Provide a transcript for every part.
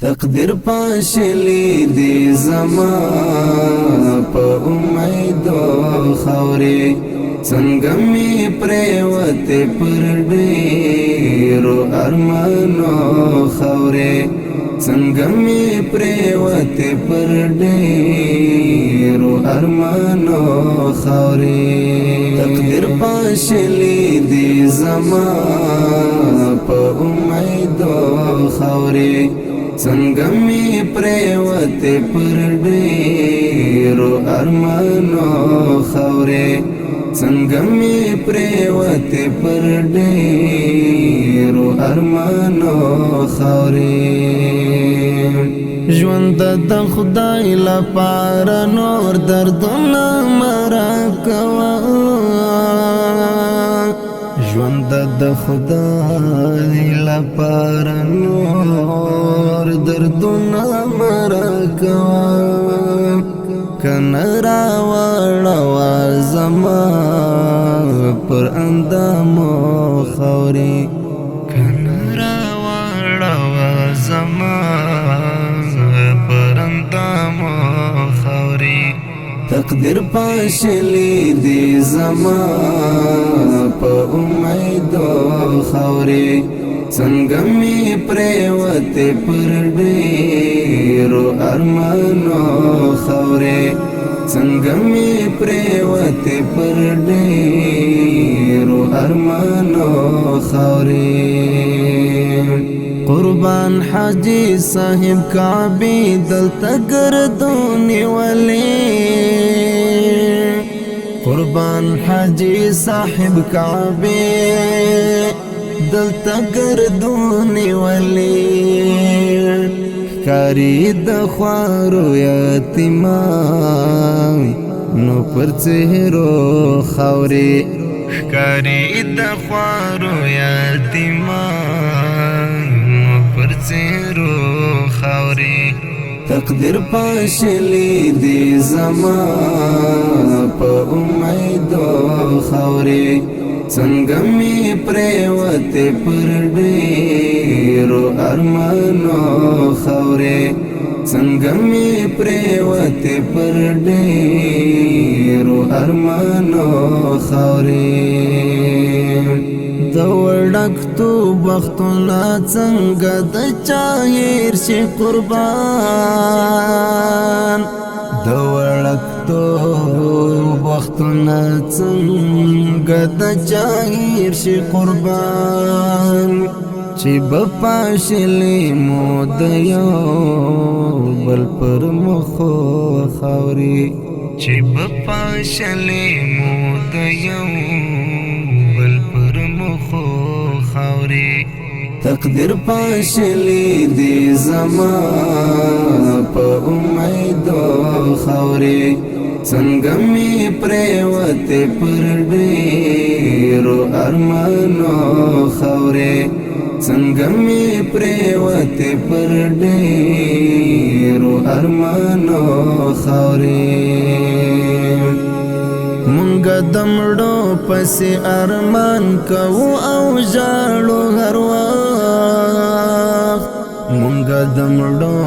تقدیر پاشلی دی زما پا امید و خوری څنګه می پریوت پر ډیرو ارمانو خوري څنګه می پریوت پر ډیرو ارمانو خوري تقدیر پاشلی دی زما په امید و خوري څنګه می پریوت پر ډیرو ارمانو خوري څنګه می پریوت پر ډیرو ارمانو خوري ژوند د خدای لپاره نور دردونه مرا کوا ژوند د خدای لپاره نور دردونه مرا کوا کنرا وړوا زما پر اندامو خوري کنرا وړوا زما پر اندامو خوري تقدیر پاشلی دی زما په امید و خوري څنګه می پریوت پر ډیرو ارمانو خوري څنګه می پریوت پر ډیرو ارمانو خوري قربان حاجی صاحب کعبی دلته ګردونی ولی قربان حاجی صاحب کعبی دلته ګردونی ولی کاری د خوارو یتیمان نو پر چهرو خوري کاری د خوارو یتیمان نو پر چهرو خوري تقدیر پاشلی دی زما په امید و خوري څنګه می پریوت پر ډیرو ارمانو خوري څنګه می پریوت پر ډیرو ارمانو خوري د وړکتو بختونه څنګه د چاهیر شي قربان د وړکتو بختونه څنګه د چاهیر شي قربان چې بپاشلی مو د یو بل پر مخو خوري چې بپاشلی مو د یو بل پر مخو خوري تقدیر پاشلی دی زما په امید و خوري څنګه می پریوت پر ډیرو ارمانو خوري څنګه می پریوت پر ډیرو ارمانو خوري مونږه دمړو پسې ارمان کوو او ژاړو هر وخت مونږه دمړو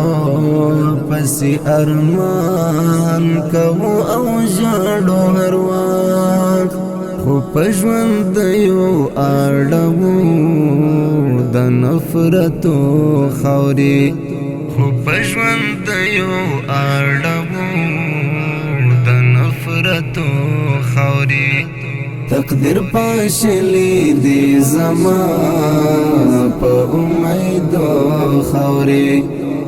پسې ارمان کوو او ژاړو هر وخت خو په ژوند یو اړوو د نفرتو خوري خو په ژوند یو اړوو د نفرتو خوري تقدیر پاشلی دی زما په امید و خوري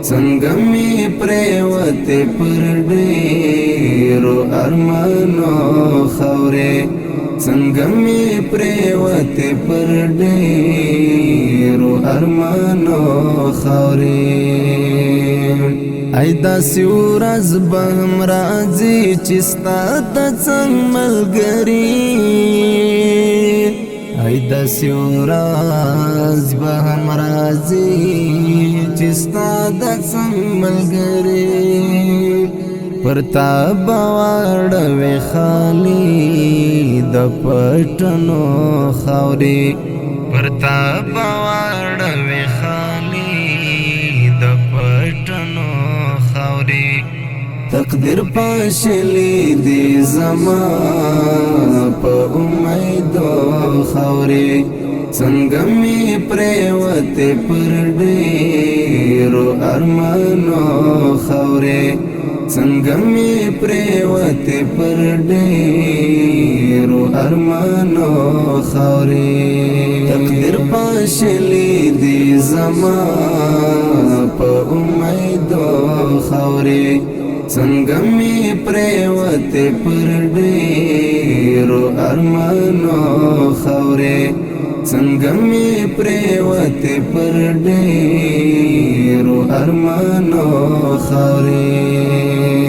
څنګه می پریوت پر ډیرو ارمانو خوري څنګه می پریوت پر ډیرو ارمانو خوري ایدا سیورز بهم راځي چې ستا د څنګ ملګری ایدا سیورز بهم راځي چې ستا د څنګ ملګری پرتا باوړوي خالي د پټنو خوري پرتا باوړوي خالي د پټنو نیټنو خاورې تقدیر پاشلی دی زما په امیدو خاورې څنګه می پریوته پر ډیرو ارمانو خاورې څنګه می پریوته پر ډیرو ارمانو خاورې تقدیر پاشلی دی زما په امیدو خاورې څنګه می پریوته پر ډیرو ارمانو خاورې څنګه می پریوته پر ډیرو ارمانو خاورې